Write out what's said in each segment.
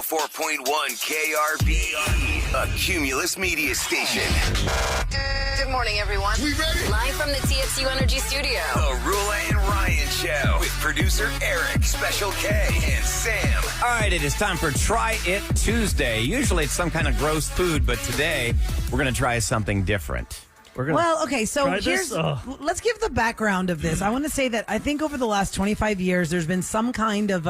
104.1 KRB, a Cumulus media station. Good morning, everyone. We ready? Live from the TXU Energy Studio. The Roula and Ryan Show with producer Eric, Special K, and Sam. All right, it is time for Try It Tuesday. Usually it's some kind of gross food, but today we're going to try something different. Well, okay, so this? let's give the background of this. I want to say that I think over the last 25 years, there's been some kind of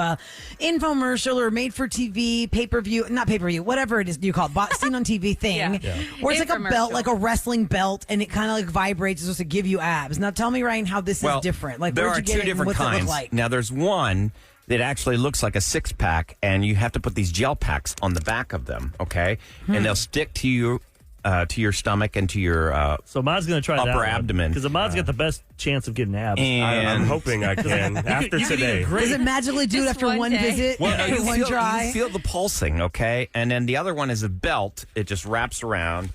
infomercial or made-for-TV, pay-per-view, not pay-per-view, whatever it is you call it, seen on TV thing, where it's like a belt, like a wrestling belt, and it kind of like vibrates. It's supposed to give you abs. Now, tell me, Ryan, how this is different. Like, there where'd are you get two it, and different what's kinds. it look like? Now, there's one that actually looks like a six-pack, and you have to put these gel packs on the back of them, okay? And they'll stick to you. To your stomach and to your so Ahmad's going to try upper that abdomen. Because Ahmad's got the best chance of getting abs. And I'm hoping I can after today. Does it magically do it Just after one one day. visit? Well, no, you one try? You feel the pulsing, okay? And then the other one is a belt. It just wraps around.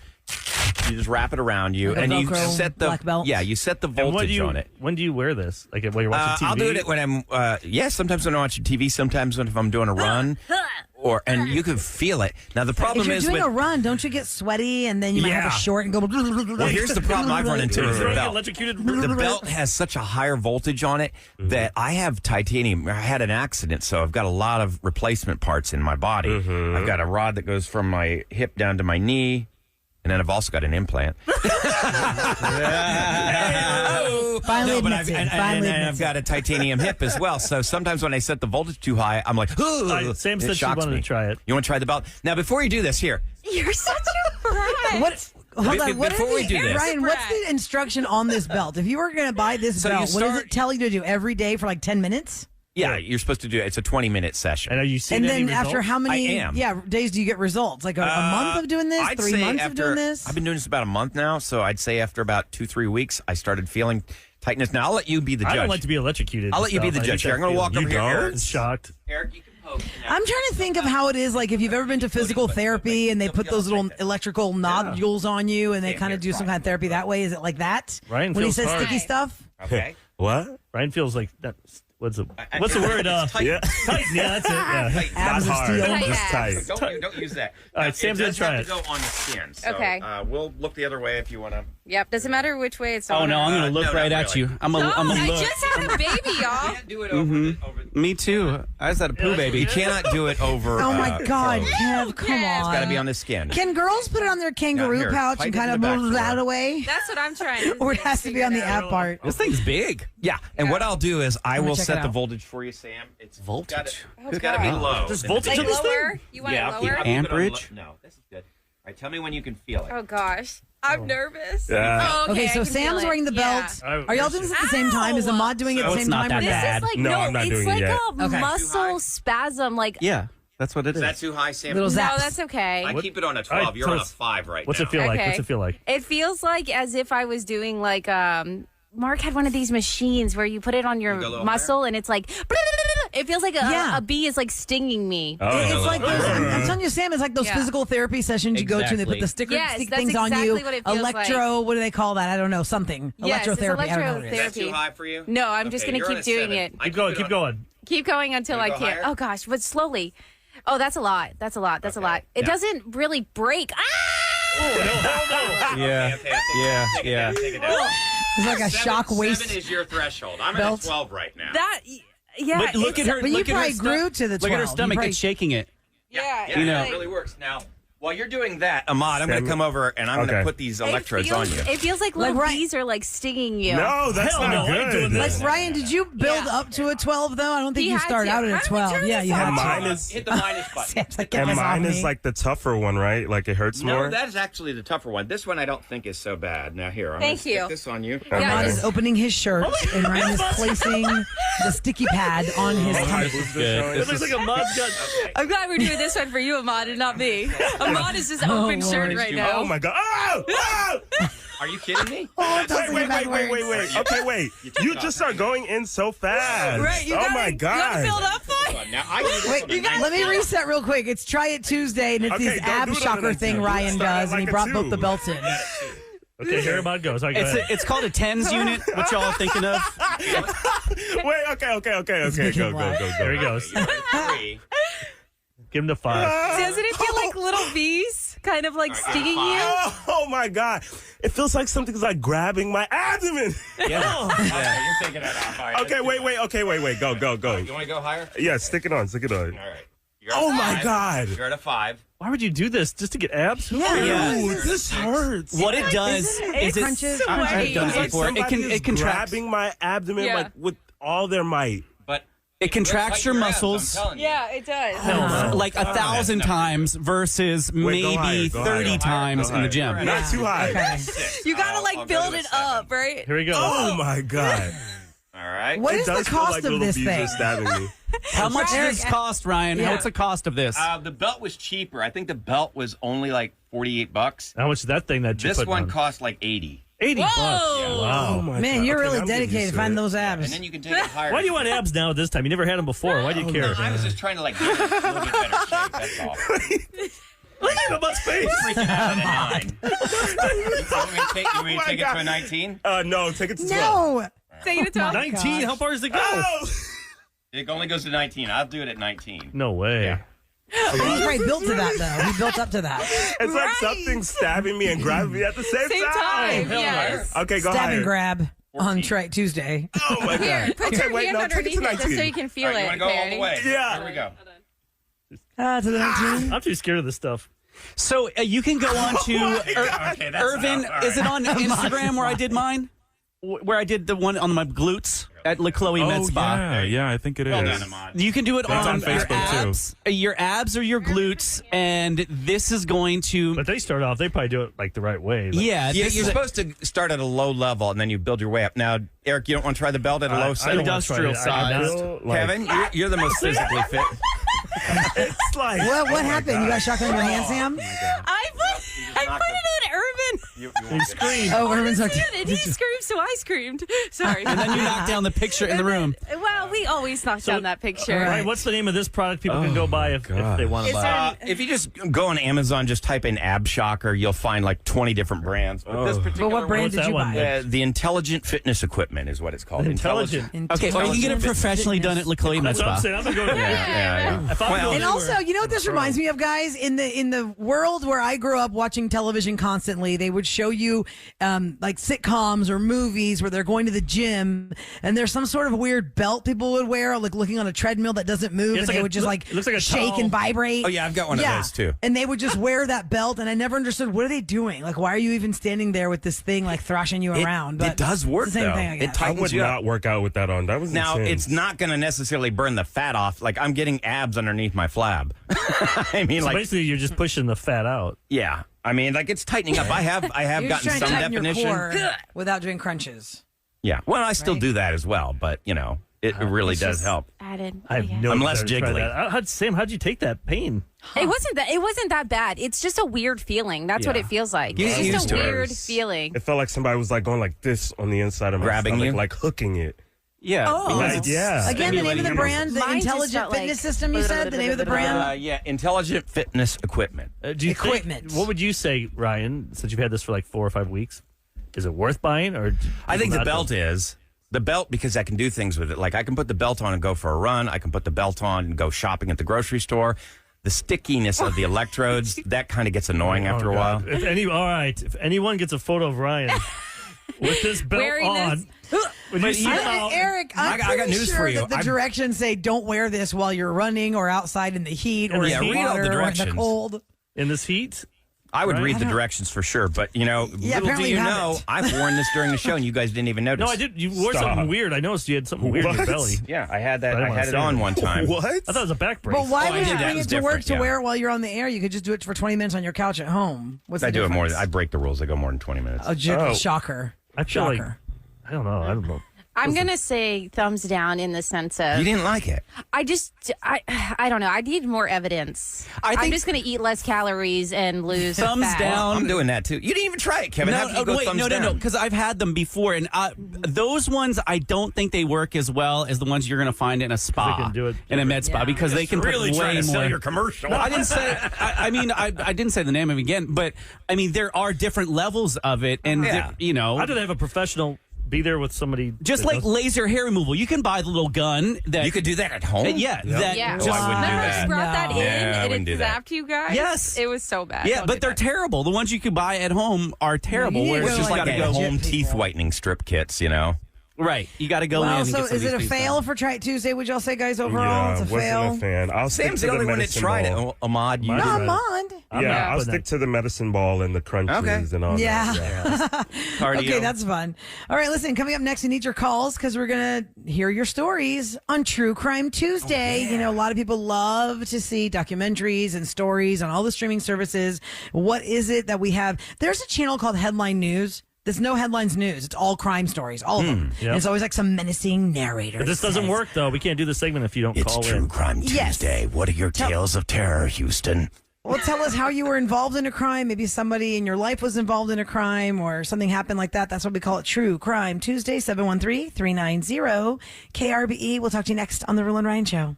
You just wrap it around you, Like a and you Velcro set the black belt? Yeah, you set the And voltage on it. when do you wear this? Like when you're watching TV? I'll do it when I'm sometimes when I'm watching TV, sometimes if I'm doing a run, and you can feel it. Now the If problem you're is doing with a run, don't you get sweaty and then you might have a short and go... well, here's the problem I've run into is the Throwing belt. electrocuted. The belt has such a higher voltage on it that I have titanium. I had an accident, so I've got a lot of replacement parts in my body. I've got a rod that goes from my hip down to my knee, and then I've also got an implant. Finally But admits it. and I've got a titanium hip as well. So sometimes when I set the voltage too high, I'm like, ooh, Sam it said she shocks wanted me. to try it. You want to try the belt? Now, before you do this, here. You're such a brat. What? Hold on. What before are we the, do this- Ryan, what's the instruction on this belt? If you were going to buy this So you belt, what does start- it tell you to do every day for like 10 minutes? Yeah, you're supposed to do it. It's a 20-minute session. And are you seeing And any then after results? how many I am. days do you get results? Like a month of doing this? I'd 3 say months of after, doing this? I've been doing this about a month now, so I'd say after about 2-3 weeks, I started feeling tightness. Now, I'll let you be the judge. I don't like to be electrocuted. I'll let you be the judge here. I'm going to walk over here. Eric. Shocked. Eric, you can poke. I'm trying to think of how it is, like if you've ever been to physical therapy and they put those little electrical nodules on you and they kind of do some kind of therapy that way. Is it like that? Ryan when he feels says hard. sticky stuff? Okay. What? Ryan feels like that. What's the word? Tight. Yeah. Tight. Yeah, that's it. Yeah. Tight. Abs Not of hard. steel. Just tight. Don't use that. All right, Sam's going gonna to try have to go on the skin. So, Okay. We'll look the other way if you want to. Yep. Doesn't matter which way it's Oh on. no, I'm gonna look no, right not at really. you. I'm a I look. just had a baby, y'all. Can't do it over. Me too. I just had a poo baby. You cannot do it over. Oh my God, clothes. Kev, come Yes. on. It's got to be on the skin. Can girls put it on their kangaroo here, pouch and tighten kind of the back move door. that away? That's what I'm trying to Or it has to be on the figure app part? This thing's big. Yeah, and what I'll do is I gonna will check set it the out. voltage for you, Sam. It's Voltage? It's got to be low. There's voltage Like on this lower? thing? You want Yeah, it I'll keep lower? it on Amperage? No, this is good. All right, tell me when you can feel it. Oh gosh, I'm nervous. Yeah. Oh, Okay, I so can Sam's feel it. wearing the Yeah. belt. Are y'all doing this at the same time? Is Ahmad doing it at So the it's same not time? that or bad. This is like No, I'm not it's doing like it yet. a Okay. muscle spasm. Like Yeah, that's what it Is that is. too high, Sam? Little no, zaps. that's okay. I keep it on a 12. All right, You're tell on a us, 5 right What's now. it feel like? Okay. What's it feel like? It feels like as if I was doing like Mark had one of these machines where you put it on your go a little muscle and it's like it feels like Yeah. a bee is like stinging me. It's like those, I'm telling you, Sam, it's like those Yeah. physical therapy sessions you go to and they put the stick Yes, that's things on you. exactly what it feels Electro, what do they call that? I don't know, something. Yes, it's Electrotherapy. I don't know what it Is is. that therapy. too high for you? No, I'm just gonna you're keep on a doing 7. it. I Keep going. it Keep on- going. Keep going until Can I you go can't. higher? Oh gosh, but slowly. Oh, that's a lot. That's a lot. That's a Okay. lot. It Yeah. doesn't really break. Ah! Yeah, yeah, yeah. Take it down. It's like a shock waist 7 is your threshold. I'm belt. at a 12 right now. That yeah. But look at her. But you look at her probably grew to the 12. Look at her You stomach. probably- It's shaking it. Yeah, Yeah, You know. it really works. Now, while you're doing that, Ahmad, I'm going to come over and I'm going to Okay. put these electrodes on you. It feels like little Like, right- bees are like stinging you. No, that's Hell not no, I ain't doing good. this. Like, Ryan, did you build up to a 12, though? I don't think He you had start to. out at How a did we 12. turn Yeah, this you had And to. mine is Hit the minus button. Sam's like, get and this off mine is me. like the tougher one, right? Like it hurts No, more. that is actually the tougher one. This one I don't think is so bad. Now here, I'm going Thank to you. stick this on you. Yeah, Ahmad just- is opening his shirt, and Ryan is placing the sticky pad on his tummy. good. It looks like a mud's got. Okay. I'm glad we're doing this one for you, Ahmad, and not me. Ahmad is just open Lord. shirt right now. Oh my god! Oh! Oh! Are you kidding me? Oh, it doesn't Wait. even work. Okay, wait. You just start going in so fast. Right, you oh gotta, my You gotta build god! up for it. Now, I do this Wait, on a let me reset real quick. It's Try It Tuesday, and it's Okay, these don't ab do it on shocker a thing 10. Ryan Start does, and he like a brought both 2. the belts in. Okay, here Ahmad goes. All right, go ahead. It's called a tens unit. What y'all are thinking of? Wait, okay. Go. There he goes. Three. Give him the 5. Doesn't it feel like little bees kind of like stinging you? Oh my God. It feels like something's like grabbing my abdomen. Yeah. Okay, you're taking it off. All right, Okay, wait. Go. You want to go higher? Yeah, stick it on. All right. You're at Oh a my 5. God. You're at a 5. Why would you do this? Just to get abs? Yeah. Ooh, this hurts. What it does is crunches? I've done it It's like before. somebody is It contracts. grabbing my abdomen Yeah. like with all their might. But It contracts your muscles. Yeah, it does. Like 1,000 times versus Go maybe higher, go 30 higher. times Go in the higher. gym. Not too high. Okay. You gotta I'll like go build to a it 7. up, right? Here we go. Oh my God. All right. What It is the does feel cost like of little this bees thing? are stabbing me. How much does this cost, Ryan? Yeah. What's the cost of this? The belt was cheaper. I think the belt was only like $48. How much is that thing that you This put one on? cost like 80. $80. Whoa. Wow. Oh my Man, God. you're Okay, really I'm getting dedicated used to find it. those abs. And then you can take it higher. Why do you want abs now at this time? You never had them before. Why do you care? I was just trying to like get it a little bit better shape. That's all. Look at him about space. Freaking out at a 9. You want me to take it to a 19? No, take it to 12. No. Take it to 12. 19? How far does it go? Oh! It only goes to 19. I'll do it at 19. No way. He's probably built to that, though. He built up to that. It's like something stabbing me and grabbing me at the same Same time. hell Yes. Okay, go Stab higher. and grab on Tuesday. Oh my Here, God. put Okay, your wait, hand no, take it underneath to it just so 19. you can feel All right, you it. want to go Okay, all the ready? way? Yeah. Here we go. To the 19. I'm too scared of this stuff. So you can go on to Okay, that's Irvin. enough. All Is it right. on Instagram where I did mine? Where I did the one on my glutes at La Chloe Med Spa. Yeah, I think it is. Well done, Ahmad. You can do it That's on on Facebook, too. your abs or your glutes, and this is going to. But they start off, they probably do it like the right way. Like, Yeah, You're this is supposed to start at a low level and then you build your way up. Now, Eric, you don't want to try the belt at a low I setting? don't want to try it. Industrial I do size. not. Kevin, you're the most physically fit. It's like, What happened? You got shotgun in your hand, Sam? I put it on Irvin. He screamed. Oh, Irvin's okay. And he screamed, so I screamed. Sorry. And then you knock down the picture in the room. Well, we always knock down that picture. All right, what's the name of this product people can go buy if they want to Is buy it? If you just go on Amazon, just type in ab shocker, you'll find like 20 different brands. But this particular But what brand What's did that you one? buy? the Intelligent Fitness Equipment is what it's called. Intelligent. Okay, or you can get it professionally done at La Chloe Med That's what I'm Spa. saying. I'm going to go to Yeah. If I'm Well, going And also, you know what this reminds me of, guys? In the world where I grew up watching television constantly, they would show you like sitcoms or movies where they're going to the gym and there's some sort of weird belt people would wear, like looking on a treadmill that doesn't move, It's and like they a- would just it looks like a shake towel. and vibrate. Oh, yeah, I've got one of those, too. And they would just wear that belt, and I never understood, what are they doing? Like, why are you even standing there with this thing like thrashing you around? It does work, it's the same though. thing, I It guess. I tightens would you up. not work out with that on. That was Now, insane. it's not going to necessarily burn the fat off. Like, I'm getting abs underneath my flab. I mean, So like, basically, you're just pushing the fat out. yeah. I mean, like, it's tightening up. I have You're just gotten trying to some tighten definition. your core without doing crunches. Yeah. Well, I still Right? do that as well, but, you know, it really It's does just help. Added. I have Yeah. no I'm less desire to try jiggly. that. Sam, how'd you take that pain? It wasn't that bad. It's just a weird feeling. That's what Yeah. it feels like. You It's get just used a to it. weird feeling. It felt like somebody was like going like this on the inside of my Grabbing stomach, you? like hooking it. Yeah. Oh. because it's Yeah. Again, the name of the stimulating brand, the Mine just Intelligent felt like- Fitness System, you said? The name of the brand? Yeah, Intelligent Fitness Equipment. Do you Equipment. What would you say, Ryan, since you've had this for like 4 or 5 weeks? Is it worth buying? Or I think the not belt though? is. The belt, because I can do things with it. Like, I can put the belt on and go for a run. I can put the belt on and go shopping at the grocery store. The stickiness of the electrodes, that kind of gets annoying after a Oh, while. God. If anyone gets a photo of Ryan with this belt Wearing on, when you see him out, Eric, I'm I got pretty news sure for you. that the I've- directions say don't wear this while you're running or outside in the heat or Yeah, in the read all the water or in the directions. cold. in this heat, I would Right? read the directions for sure, but, you know, Yeah, little do apparently you you know, haven't. I've worn this during the show and you guys didn't even notice. no, I did. You wore Stop. something weird. I noticed you had something weird in your What? belly. Yeah, I had that. I didn't I wanna had it say on that. one time. What? I thought it was a back brace. But why Oh, I would you did that. bring It it was to work different, to yeah. wear it while you're on the air? You could just do it for 20 minutes on your couch at home. What's I the do it more. difference? I break the rules. I go more than 20 minutes. Shocker. I feel like Shocker. I don't know. I'm going to say thumbs down in the sense of You didn't like it. I don't know. I need more evidence. I I'm think- just going to eat less calories and lose Thumbs fat. down. I'm doing that too. You didn't even try it, Kevin. How can you go thumbs no, down? because I've had them before, and those ones I don't think they work as well as the ones you're going to find in a spa, They can do it in a med spa, Yeah. because they can really put way trying to more. sell your commercial. No, I didn't say. I didn't say the name of it again, but I mean there are different levels of it, and Yeah. there- you know, I'd rather have a professional be there with somebody. Just that like knows- laser hair removal, you can buy the little gun that You could do that at home? yeah, that Yeah. Oh, I wouldn't do Remember that. I brought that No. in Yeah, I and wouldn't it do that. zapped you guys? Yes. It was so bad. Yeah, Don't but do they're that. terrible. The ones you can buy at home are terrible. need to where go it's just Just like like got a to go home people. teeth whitening strip kits, you know? right. You got to go in. Well, and so get some is of it a these things fail done. for Try It Tuesday? Would y'all say, guys, overall? Yeah, It's a wasn't fail. a fan. I'll stick Sam's to the only one that medicine tried ball. it. Ahmad, you Mine did. is- Come on. I'm Yeah, not I'll putting stick that- to the medicine ball and the crunches Okay. and all Yeah. that. Cardio. Okay, that's fun. All right, listen, coming up next, we need your calls because we're going to hear your stories on True Crime Tuesday. You know, a lot of people love to see documentaries and stories on all the streaming services. What is it that we have? There's a channel called Headline News. There's no headlines news. It's all crime stories, all of them. Yep. And it's always like some menacing narrator. But this that doesn't says- work though. We can't do the segment if you don't It's call True in. Crime Yes. Tuesday. What are your tales of terror, Houston? Well, tell us how you were involved in a crime. Maybe somebody in your life was involved in a crime or something happened like that. That's what we call it True Crime Tuesday, 713-390-KRBE. We'll talk to you next on The Roula and Ryan Show.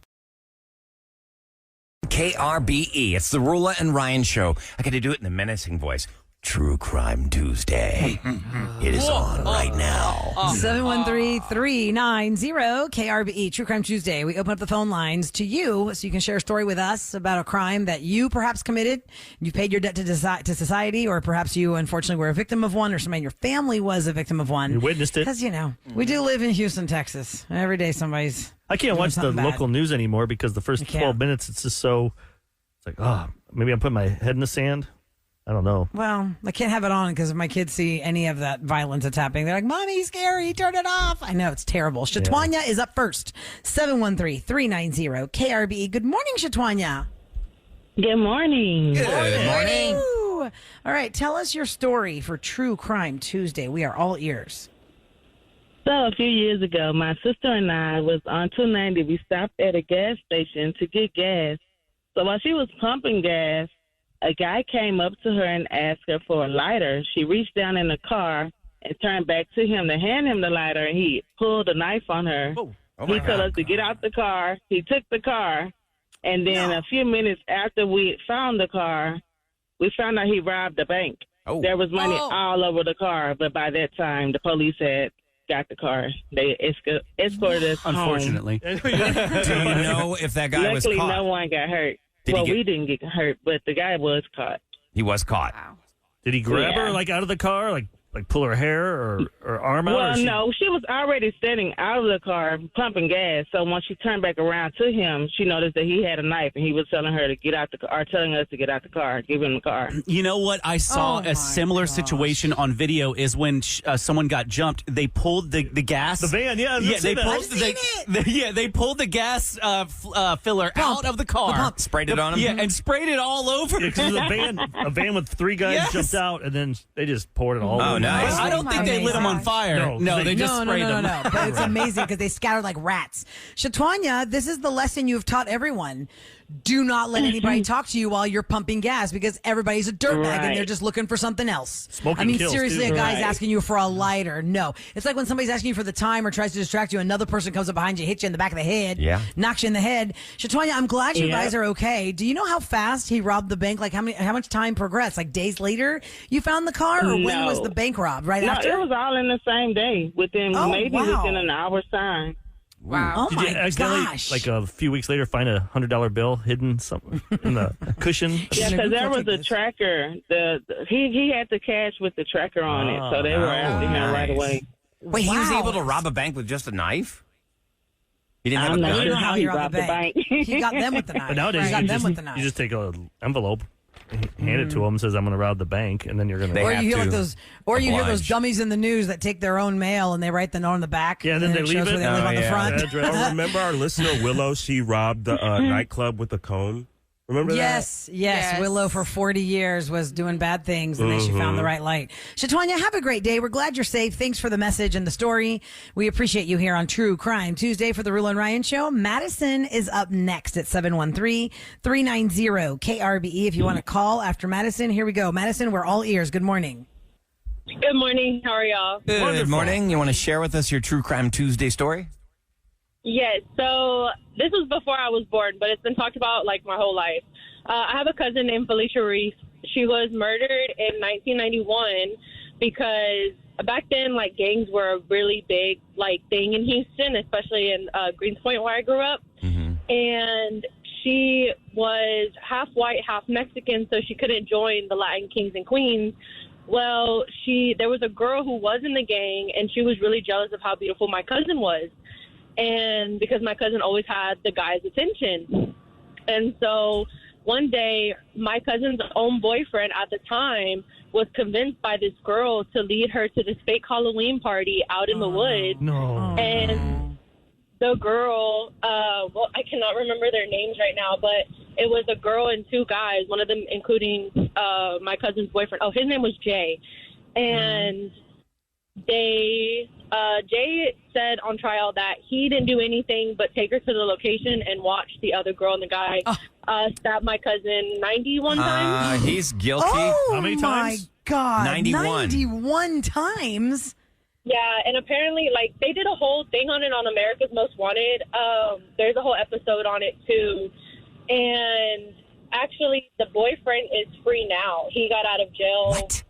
KRBE. It's the Roula and Ryan Show. I got to do it in the menacing voice. True Crime Tuesday. It is on right now. 713-390-KRBE, True Crime Tuesday. We open up the phone lines to you so you can share a story with us about a crime that you perhaps committed. You've paid your debt to society, or perhaps you unfortunately were a victim of one, or somebody in your family was a victim of one. You witnessed it. Because, you know, we do live in Houston, Texas. Every day somebody's... I can't doing watch the something bad. local news anymore because the first You can't. 12 minutes it's just so. It's like, oh, maybe I'm putting my head in the sand. I don't know. Well, I can't have it on because if my kids see any of that violence that's happening, they're like, Mommy, scary, turn it off. I know, it's terrible. Shatwanya is up first. 713-390-KRBE. Good morning, Shatwanya. Good morning. Good morning. Ooh. All right, tell us your story for True Crime Tuesday. We are all ears. So a few years ago, my sister and I was on 290. We stopped at a gas station to get gas. So while she was pumping gas, a guy came up to her and asked her for a lighter. She reached down in the car and turned back to him to hand him the lighter, and he pulled a knife on her. Oh He my told God. us to get out the car. He took the car, and then a few minutes after we found the car, we found out he robbed the bank. Oh. There was money all over the car, but by that time, the police had got the car. They escorted us home. Unfortunately. Do you know if that guy was Luckily, caught? no one got hurt. Did he Well, get- we didn't get hurt, but the guy was caught. He was caught. Did he grab Yeah. her like out of the car, like pull her hair or arm out? Well, or she- no, she was already standing out of the car pumping gas. So once she turned back around to him, she noticed that he had a knife, and he was telling her to get out the car, or telling us to get out the car, give him the car. You know what? I saw Oh my a similar gosh. situation on video is when someone got jumped. They pulled the gas. The van, yeah. Yeah, they pulled I've seen they pulled the gas filler out of the car. Sprayed it on him? Yeah, and sprayed it all over. Yeah, 'cause it was a van with three guys Yes. jumped out, and then they just poured it all Oh, over. nice. I don't think they lit them on fire. No, they just no, sprayed them. No. But it's amazing because they scattered like rats. Shatwanya, this is the lesson you've taught everyone. Do not let anybody talk to you while you're pumping gas because everybody's a dirtbag and Right. they're just looking for something else. Smoking I mean, kills, seriously, too. a guy's Right. asking you for a lighter. No. It's like when somebody's asking you for the time or tries to distract you, another person comes up behind you, hits you in the back of the head, Yeah. knocks you in the head. Shatwanya, I'm glad you Yeah. guys are okay. Do you know how fast he robbed the bank? Like how much time progressed? Like days later you found the car, or when No. was the bank robbed? Right No, after? it was all in the same day, within Oh, maybe wow. within an hour's time. Wow. Oh Did you my accidentally, gosh. like a few weeks later, find a $100 bill hidden somewhere in the cushion? Yeah, Who because there was took a this? tracker. He had the cash with the tracker on it, so they were after him right nice. away. Wait, he was Wow. able to rob a bank with just a knife? He didn't have I'm a not gun? sure how how he he robbed robbed the the bank. bank. He got them with the knife. But nowadays, he got them with the knife. you just take an envelope, hand it to them, says, I'm going to rob the bank, and then you're going They to. Or have you hear like to those, or you hear those oblige. dummies in the news that take their own mail and they write the note on the back. Yeah, then and they it leave shows it. where they live Oh, on the yeah. front. Address. Oh, remember our listener Willow? She robbed the nightclub with a comb. Remember Yes. Yes. Willow for 40 years was doing bad things, and then she found the right light. Shatwanya, have a great day. We're glad you're safe. Thanks for the message and the story. We appreciate you here on True Crime Tuesday for the Roula and Ryan Show. Madison is up next at 713-390-KRBE. If you want to call after Madison, here we go. Madison, we're all ears. Good morning. Good morning. How are y'all? Good morning. You want to share with us your True Crime Tuesday story? Yes. So this was before I was born, but it's been talked about like my whole life. I have a cousin named Felicia Reese. She was murdered in 1991 because back then, like, gangs were a really big, like, thing in Houston, especially in Greenspoint where I grew up. And she was half white, half Mexican, so she couldn't join the Latin Kings and Queens. Well, there was a girl who was in the gang, and she was really jealous of how beautiful my cousin was. And because my cousin always had the guy's attention. And so one day, my cousin's own boyfriend at the time was convinced by this girl to lead her to this fake Halloween party out in the woods. And the girl, well, I cannot remember their names right now, but it was a girl and two guys, one of them including my cousin's boyfriend. Oh, his name was Jay. And Jay said on trial that he didn't do anything but take her to the location and watch the other girl and the guy stab my cousin 91 times. He's guilty. Oh, how many times? My God. 91. 91 times? Yeah, and apparently, like, they did a whole thing on it on America's Most Wanted. There's a whole episode on it, too. And actually, the boyfriend is free now. He got out of jail. What?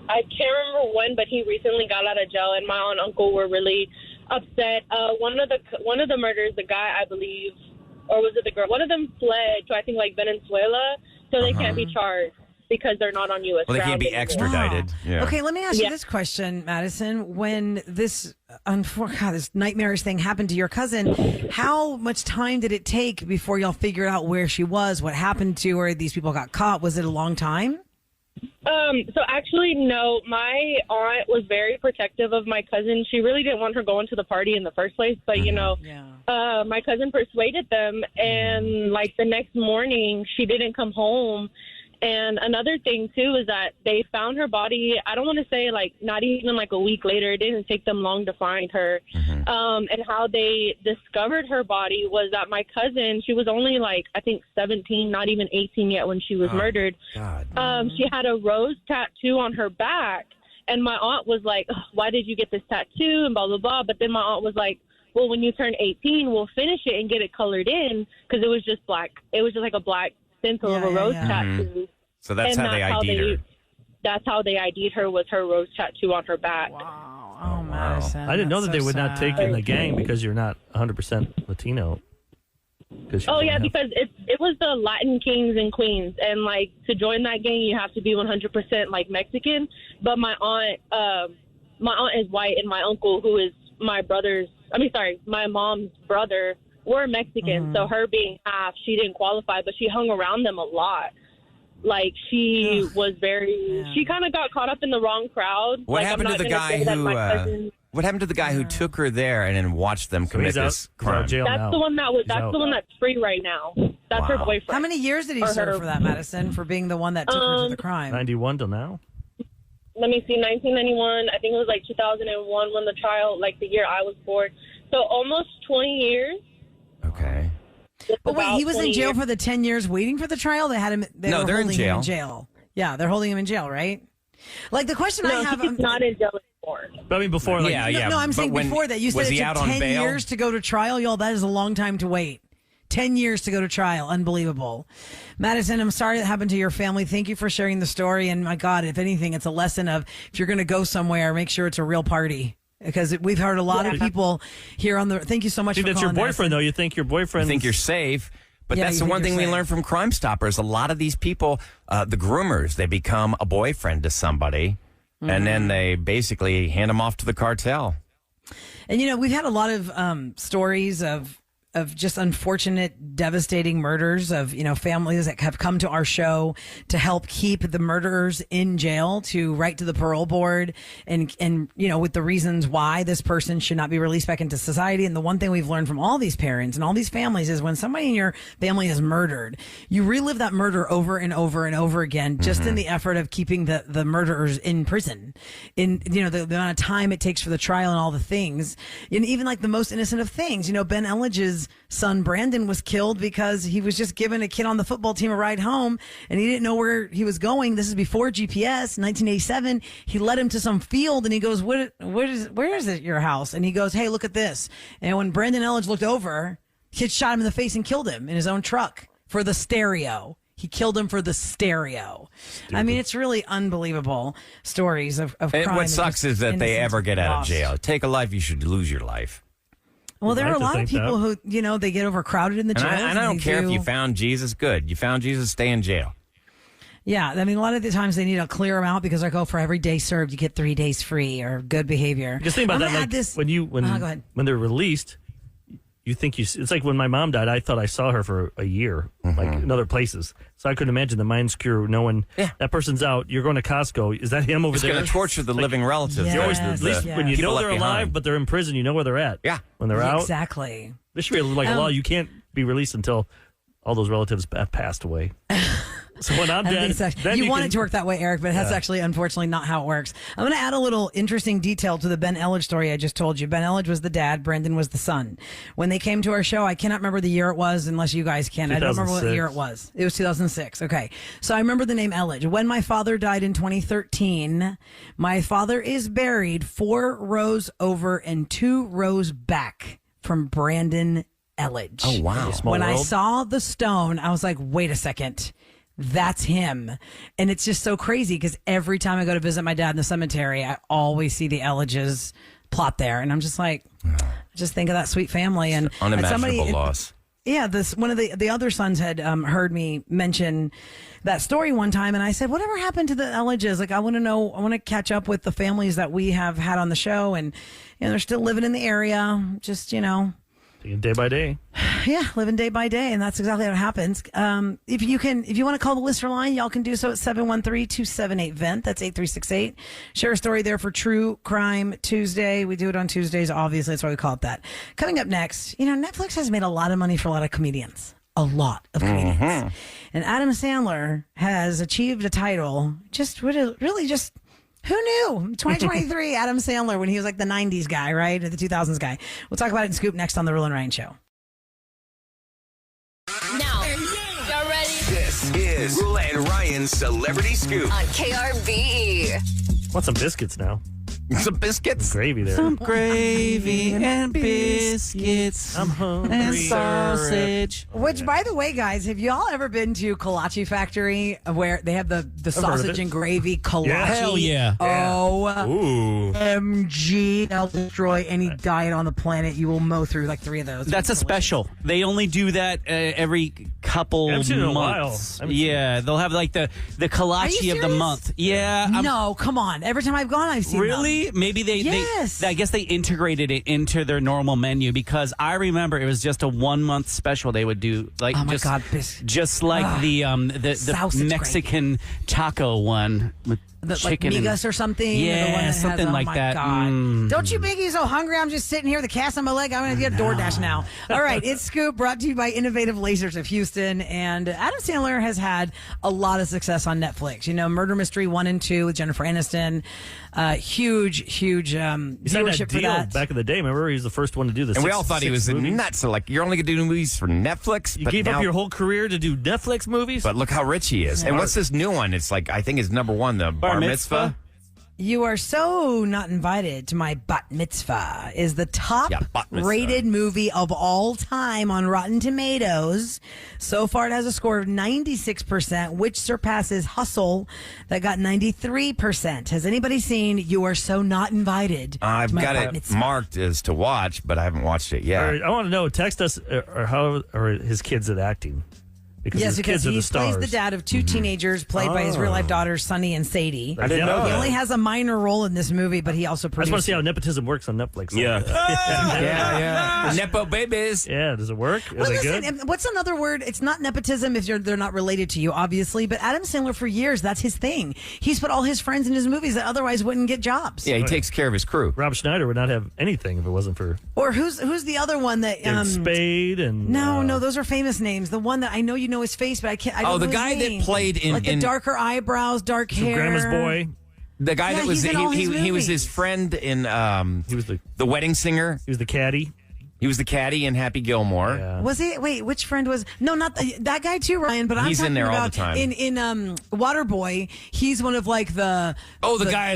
I can't remember when, but he recently got out of jail, and my aunt and uncle were really upset. One of the murders, the guy, I believe, or was it the girl? One of them fled to, I think, like, Venezuela, so they can't be charged because they're not on U.S. Well, they can't be ground anymore. extradited. Yeah. Okay, let me ask you this question, Madison. When this this nightmarish thing happened to your cousin, how much time did it take before y'all figured out where she was, what happened to her, these people got caught? Was it a long time? So actually, no. My aunt was very protective of my cousin. She really didn't want her going to the party in the first place. But, you know, my cousin persuaded them. And, like, the next morning, she didn't come home. And another thing, too, is that they found her body, I don't want to say, like, not even, like, a week later. It didn't take them long to find her. And how they discovered her body was that my cousin, she was only, like, I think 17, not even 18 yet when she was murdered. God. She had a rose tattoo on her back. And my aunt was like, why did you get this tattoo? And blah, blah, blah. But then my aunt was like, well, when you turn 18, we'll finish it and get it colored in because it was just black. It was just like a black stencil of a rose tattoo. So that's how they ID'd her. That's how they ID'd her, was her rose tattoo on her back. Wow. Oh, Madison. I didn't know that that's they would so not take sad. you in the gang because you're not 100% Latino. Oh, yeah, because it was the Latin Kings and Queens. And, like, to join that gang, you have to be 100%, like, Mexican. But my aunt is white, and my uncle, who is my mom's brother, were Mexican. So her being half, she didn't qualify, but she hung around them a lot. Like, she was she kind of got caught up in the wrong crowd. What like, happened to the guy who? What happened to the guy who took her there and then watched them commit this crime? That's the one that's free right now. That's her boyfriend. How many years did he serve for that, Madison, for being the one that took her to the crime? 91 till now. Let me see, 1991. I think it was like 2001 when the trial, like the year I was born. So almost 20 years. Okay. But wait, he was in jail for the 10 years waiting for the trial? They had him. No, they're in holding him jail. in jail. Yeah, they're holding him in jail, right? Like the question I have, he's not in jail anymore. But I mean, before, like, No, I'm saying before that. You said it took 10 years to go to trial. Y'all, that is a long time to wait. 10 years to go to trial. Unbelievable. Madison, I'm sorry that happened to your family. Thank you for sharing the story. And my God, if anything, it's a lesson of if you're going to go somewhere, make sure it's a real party. Because we've heard a lot of people here on the. Thank you so much for calling. That's your boyfriend, though. You think your boyfriend. You think you're safe. But that's the one thing we learned from Crime Stoppers. A lot of these people, the groomers, they become a boyfriend to somebody, and then they basically hand them off to the cartel. And, you know, we've had a lot of stories of just unfortunate, devastating murders of, you know, families that have come to our show to help keep the murderers in jail, to write to the parole board and, you know, with the reasons why this person should not be released back into society. And the one thing we've learned from all these parents and all these families is when somebody in your family is murdered, you relive that murder over and over and over again, just in the effort of keeping the murderers in prison. In, you know, the amount of time it takes for the trial and all the things. And even like the most innocent of things, you know, Ben Elledge's son Brandon was killed because he was just giving a kid on the football team a ride home and he didn't know where he was going. This is before GPS, 1987. He led him to some field and he goes, where is it, your house? And he goes, hey, look at this. And when Brandon Elledge looked over, kid shot him in the face and killed him in his own truck for the stereo. He killed him for the stereo. I mean, it's really unbelievable stories of crime. And what sucks is that they ever get out of lost. jail. Take a life, you should lose your life. Well, there I'd are a like to lot of think people who, you know, they get overcrowded in the jails. And I don't they care if do- you found Jesus, good. You found Jesus, stay in jail. Yeah, I mean, a lot of the times they need to clear them out because, like, oh, for every day served, you get 3 days free or good behavior. Just think about I'm that. gonna Like add this. when go ahead. when they're released, you think it's like when my mom died. I thought I saw her for a year, like in other places. So I couldn't imagine the mind screw knowing that person's out. You're going to Costco. Is that him over It's there? going to torture the living relatives. Yes. You always, at least Yes. when you People know left they're alive, behind. but they're in prison, you know where they're at. Yeah. When they're out. Exactly. There should be like a law. You can't be released until all those relatives have passed away. So when I'm I don't dead, think it's then you want can- it to work that way, Eric, but that's actually unfortunately not how it works. I'm going to add a little interesting detail to the Ben Elledge story I just told you. Ben Elledge was the dad, Brendan was the son. When they came to our show, I cannot remember the year it was, unless you guys can. I don't remember what 2006. year it was. It was 2006. Okay. So I remember the name Elledge. When my father died in 2013, my father is buried 4 rows over and 2 rows back from Brandon Elledge. Oh, wow. Small When I world. saw the stone, I was like, wait a second. That's him. And it's just so crazy because every time I go to visit my dad in the cemetery, I always see the Elledges plot there. And I'm just like, I just think of that sweet family. And Unimaginable loss. Yeah, one of the other sons had heard me mention that story one time, and I said, "Whatever happened to the Elledges? Like, I want to know. I want to catch up with the families that we have had on the show, and they're still living in the area. Just day by day. yeah, living day by day, and that's exactly how it happens. If you want to call the listener line, y'all can do so at 713-278-VENT. That's 8368. Share a story there for True Crime Tuesday. We do it on Tuesdays, obviously. That's why we call it that. Coming up next, Netflix has made a lot of money for a lot of comedians. A lot of comedians. And Adam Sandler has achieved a title really just... Who knew? 2023, Adam Sandler, when he was like the 90s guy, right? Or the 2000s guy. We'll talk about it in Scoop next on The Roula and Ryan Show. Now, y'all ready? This is Roula and Ryan's Celebrity Scoop. On KRBE. Want some biscuits now? Some biscuits. Gravy there. Some gravy and biscuits I'm hungry. and sausage. Which, by the way, guys, have y'all ever been to Kolache Factory where they have the heard of sausage it. and gravy kolache? Yeah. Hell yeah. Oh, Ooh. MG. I'll destroy any diet on the planet. You will mow through like 3 of those. That's a special. They only do that every couple I haven't seen it in a while. months. I haven't seen Yeah, they'll have like the Are kolache you of the serious? month. Yeah. I'm- No, come on. Every time I've gone, I've seen them. Really? Maybe Yes. I guess they integrated it into their normal menu because I remember it was just a 1 month special they would do. Like Oh my just, God, just like the Sausage Mexican taco one with Like chicken migas or something. or the Yeah, one that something has, like my that. God. Mm. Don't you make me so hungry? I'm just sitting here with a cast on my leg. I'm going to get DoorDash now. All right, it's Scoop brought to you by Innovative Lasers of Houston. And Adam Sandler has had a lot of success on Netflix. Murder Mystery 1 and 2 with Jennifer Aniston. Huge He signed viewership that for deal that. back in the day. Remember, he was the first one to do this. And we all thought he was nuts. So, like, you're only going to do movies for Netflix. You but gave now, up your whole career to do Netflix movies? But look how rich he is. And what's this new one? It's like, I think it's number 1, the Bar Mitzvah. You Are So Not Invited to My Bat Mitzvah is the top Yeah, Bat Mitzvah. rated movie of all time on Rotten Tomatoes. So far, it has a score of 96%, which surpasses Hustle that got 93%. Has anybody seen You Are So Not Invited I've to My got Bat it Mitzvah? marked as to watch, but I haven't watched it yet. I want to know, text us, or how are his kids at acting? Because Yes, his because kids are he the stars. plays the dad of 2 teenagers played by his real life daughters, Sunny and Sadie. I didn't know He that. only has a minor role in this movie, but he also I just produced want to see how nepotism works on Netflix. Yeah. Yeah. Nepo babies. Yeah, does it work? Is Well, it listen, good? what's another word? It's not nepotism if they're not related to you, obviously. But Adam Sandler, for years, that's his thing. He's put all his friends in his movies that otherwise wouldn't get jobs. Yeah, he takes care of his crew. Rob Schneider would not have anything if it wasn't for Or who's the other one that? David Spade and No, those are famous names. The one that I know you know his face, but I can't. I don't Oh, the know his guy that name. played in- like the in- darker eyebrows, dark some hair. Grandma's Boy. The guy Yeah, that was he's in all his he was his movies. friend in He was the The Wedding Singer. caddy. He was the caddy in Happy Gilmore. Yeah. Was he? Wait, which friend was? No, not that guy too, Ryan. But I'm He's talking in there all about the time. in Waterboy. He's one of like the The guy.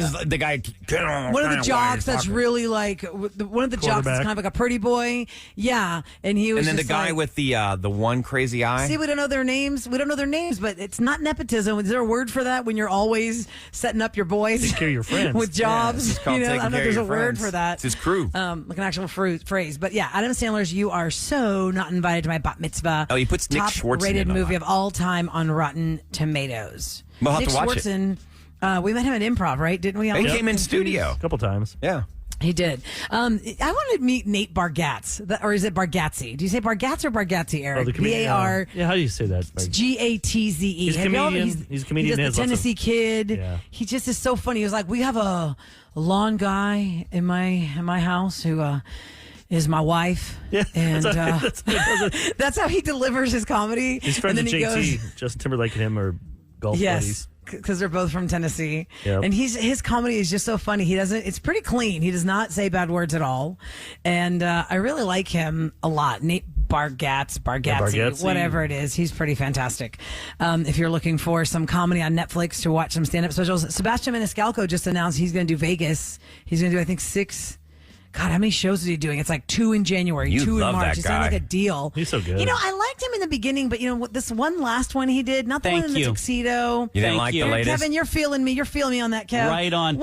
one of the jocks that's really like one of the jocks that's kind of like a pretty boy. Yeah, and he was. And then the just guy like, with the one crazy eye. See, we don't know their names. We don't know their names, but it's not nepotism. Is there a word for that when you're always setting up your boys? Take care of your friends. with jobs. It's called I taking don't know care if there's of a your word friends. for that. It's his crew. Like an actual phrase. But yeah, Adam Sandler's You Are So Not Invited to My Bat Mitzvah. Oh, he puts Nick top Swartzen rated in a movie lot. of all time on Rotten Tomatoes. We'll have Nick to watch it. Swartzen, we met him at Improv, right? Didn't we? He came in studio. A couple times. Yeah. He did. I want to meet Nate Bargatze, or is it Bargatze? Do you say Bargatze or Bargatze, Eric? Oh, the comedian. B-A-R. Yeah, how do you say that? Gatze. He's a comedian. He's a comedian. He He does the has lots Tennessee of- Kid. Yeah. He just is so funny. He was like, we have a lawn guy in my house who is my wife. Yeah, and that's how he delivers his comedy. He's friends and with then he JT. goes, Justin Timberlake and him are golf buddies. yes. Because they're both from Tennessee, Yep. and his comedy is just so funny. He doesn't. It's pretty clean. He does not say bad words at all, and I really like him a lot. Nate Bargatze, whatever it is, he's pretty fantastic. If you're looking for some comedy on Netflix to watch some stand-up specials, Sebastian Maniscalco just announced he's going to do Vegas. He's going to do, I think, 6. God, how many shows is he doing? It's like 2 in January, You 2 in love March. that It sounds guy. like a deal. He's so good. You know, I liked him in the beginning, but this one last one he did, not the Thank one in the you. tuxedo. You didn't Thank like you. the latest? Kevin, you're feeling me. You're feeling me on that, Kev. Right on.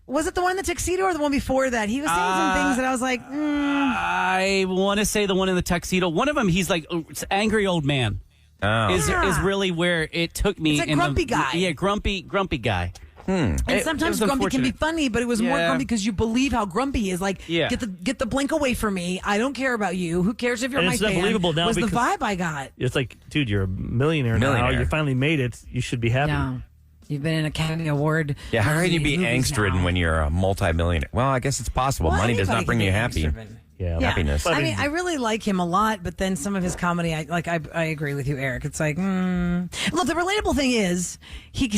Was it the one in the tuxedo or the one before that? He was saying some things that I was like, I want to say the one in the tuxedo. One of them, he's like it's angry old man. Oh. Is really where it took me. It's a grumpy guy. Yeah, grumpy guy. and sometimes was grumpy can be unfortunate. funny, but it was more Yeah. grumpy because you believe how grumpy he is. Like, Yeah. get the blink away from me. I don't care about you. Who cares if you're And my it's fan? unbelievable now was the because- vibe I got. It's like, dude, you're a millionaire now. Millionaire. You finally made it. You should be happy. Yeah. You've been an Academy Award. Yeah, how can you be movies angst-ridden now. when you're a multi-millionaire? Well, I guess it's possible. Well, Money does anybody not bring can you be happy. angst-driven. Yeah. Happiness. But I mean, I really like him a lot, but then some of his comedy, I agree with you, Eric. It's like, Look, the relatable thing is he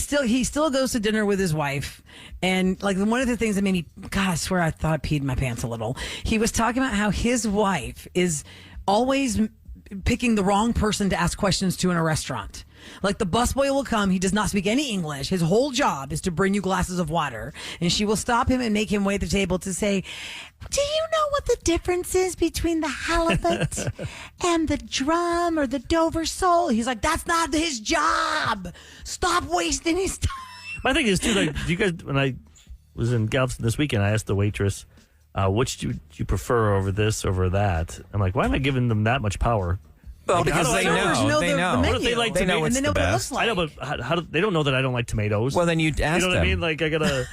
still goes to dinner with his wife, and like one of the things that made me, God, I swear I thought I peed my pants a little. He was talking about how his wife is always picking the wrong person to ask questions to in a restaurant. Like the busboy will come, he does not speak any English. His whole job is to bring you glasses of water, and she will stop him and make him wait at the table to say, "Do you know what the difference is between the halibut and the drum or the Dover sole?" He's like, "That's not his job. Stop wasting his time." My thing is, too, like, do you guys, when I was in Galveston this weekend, I asked the waitress, which do you prefer over this, over that? I'm like, why am I giving them that much power? Well, Like, because how do I they know? know. the They know. menu. What if they like They know tomato- it's and they know the what it best. looks like. I know, but how do, they don't know that I don't like tomatoes. Well, then you ask You know what them. I mean? Like, I gotta,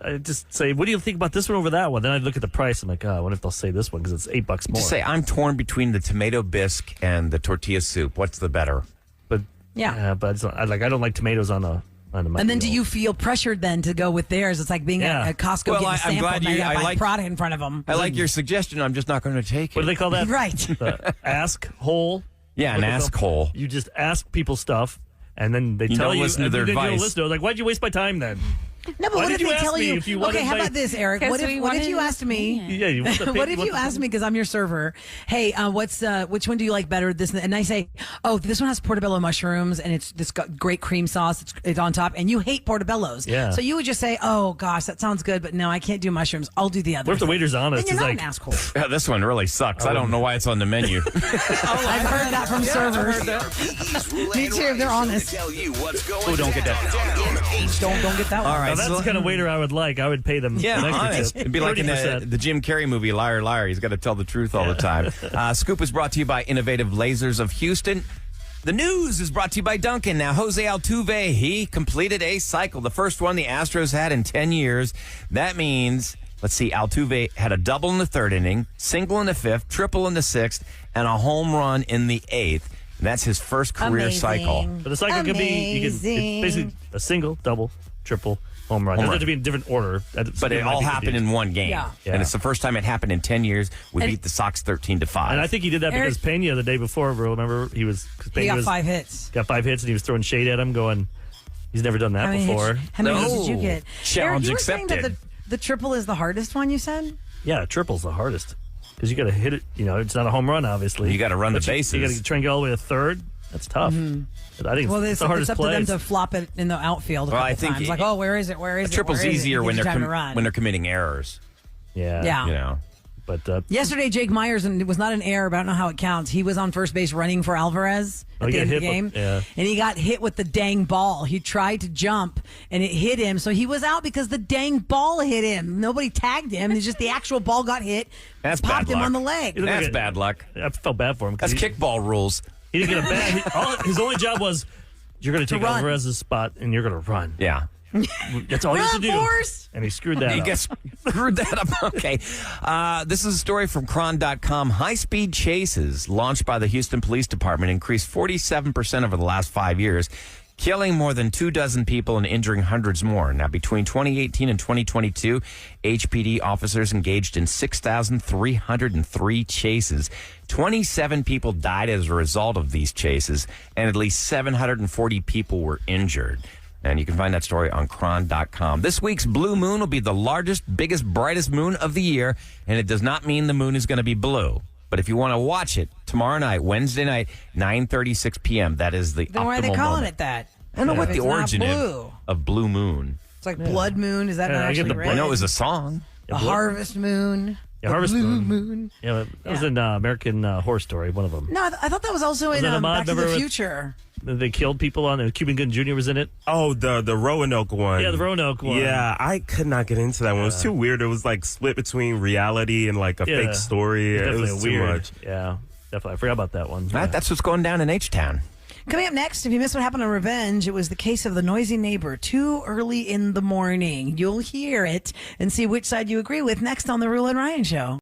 I just say, what do you think about this one over that one? Then I look at the price. I'm like, I wonder if they'll say this one because it's $8 more. Just say, I'm torn between the tomato bisque and the tortilla soup. What's the better? But Yeah. but it's not, I don't like tomatoes on a And then do you feel pressured then to go with theirs? It's like being Yeah. at Costco Well, getting a I'm sample glad and you- you got I buy like- Prada in front of them. I like your suggestion. I'm just not going to take it. What do they call that? Right. The ask hole. Yeah, What an they call- ask hole. You just ask people stuff, and then they You tell don't you. listen to and their then you don't advice. listen to it. Like, why'd you waste my time then? No, but Why what did if you they ask tell me you? if you wanted Okay, how my- about this, Eric? 'Cause What we if you wanted- asked me? Yeah, you want the What if you asked me because I'm your server? Hey, which one do you like better? This and I say, oh, this one has portobello mushrooms and it's got great cream sauce. It's on top, and you hate portobellos. Yeah. So you would just say, oh gosh, that sounds good, but no, I can't do mushrooms. I'll do the other. What if the waiter's honest? Then you're He's not like, an asshole. Yeah, this one really sucks. I don't know why it's on the menu. I've heard that from servers. Me too, they're honest. Tell you what's going don't get that. down in H-Town. Don't get that one. All right, Now, that's the kind of waiter I would like. I would pay them. Yeah, an extra honest. tip. It'd be like in 30%. the Jim Carrey movie, Liar, Liar. He's got to tell the truth all the time. Scoop is brought to you by Innovative Lasers of Houston. The news is brought to you by Duncan. Now, Jose Altuve, he completed a cycle. The first one the Astros had in 10 years. That means, let's see, Altuve had a double in the third inning, single in the fifth, triple in the sixth, and a home run in the eighth. And that's his first career Amazing. cycle. But the cycle could be it's basically a single, double, triple, home run. It doesn't have to be in different order. But it all happened in one game. Yeah. And it's the first time it happened in 10 years. We And- beat the Sox 13-5. And I think he did that Eric- because Pena the day before, remember, he was He got 5 hits. got 5 hits and he was throwing shade at him, going, he's never done that How many before. hits, how many hits did you get? Challenge Eric, you were saying that accepted. the triple is the hardest one, you said? Yeah, triple's the hardest. because you got to hit it. It's not a home run, obviously. You got to run the bases. You got to try and get all the way to third. That's tough. But I think it's the hardest up play. to them to flop it in the outfield a couple times. Like, where is it? Where is it? Triple's easier when they're committing errors. Yeah. But yesterday, Jake Myers, and it was not an error, but I don't know how it counts. He was on first base running for Alvarez at the end of the game, and he got hit with the dang ball. He tried to jump, and it hit him, so he was out because the dang ball hit him. Nobody tagged him. It's just the actual ball got hit. That's popped bad him luck. on the leg. That's bad luck. I felt bad for him. That's kickball rules. He didn't get a bad. His only job was you're going to take Alvarez's spot, and you're going to run. Yeah. That's all you have to do. Force. And he screwed that up. He screwed that up. Okay. This is a story from Cron.com. High-speed chases launched by the Houston Police Department increased 47% over the last 5 years, killing more than 24 people and injuring hundreds more. Now, between 2018 and 2022, HPD officers engaged in 6,303 chases. 27 people died as a result of these chases, and at least 740 people were injured. And you can find that story on Cron.com. This week's blue moon will be the largest, biggest, brightest moon of the year, and it does not mean the moon is going to be blue. But if you want to watch it tomorrow night, Wednesday night, 9:36 p.m., that is the Then optimal why are they calling moment. it that? I don't know what If the it's not origin blue. of Blue Moon. It's like Blood Moon. Is that not actually red? I know it was a song. The Harvest Moon. Yeah, Harvest Blue Moon. Yeah, that was an American Horror Story, one of them. No, I thought that was also in Ahmad? Back to the Remember Future. They killed people on it. Cuban Gooding Jr. was in it. Oh, the Roanoke one. Yeah, the Roanoke one. Yeah, I could not get into that one. It was too weird. It was like split between reality and like a fake story. It Definitely was weird. too much. Yeah, definitely. I forgot about that one. That's what's going down in H-Town. Coming up next, if you missed what happened on Revenge, it was the case of the noisy neighbor too early in the morning. You'll hear it and see which side you agree with next on the Roula and Ryan Show.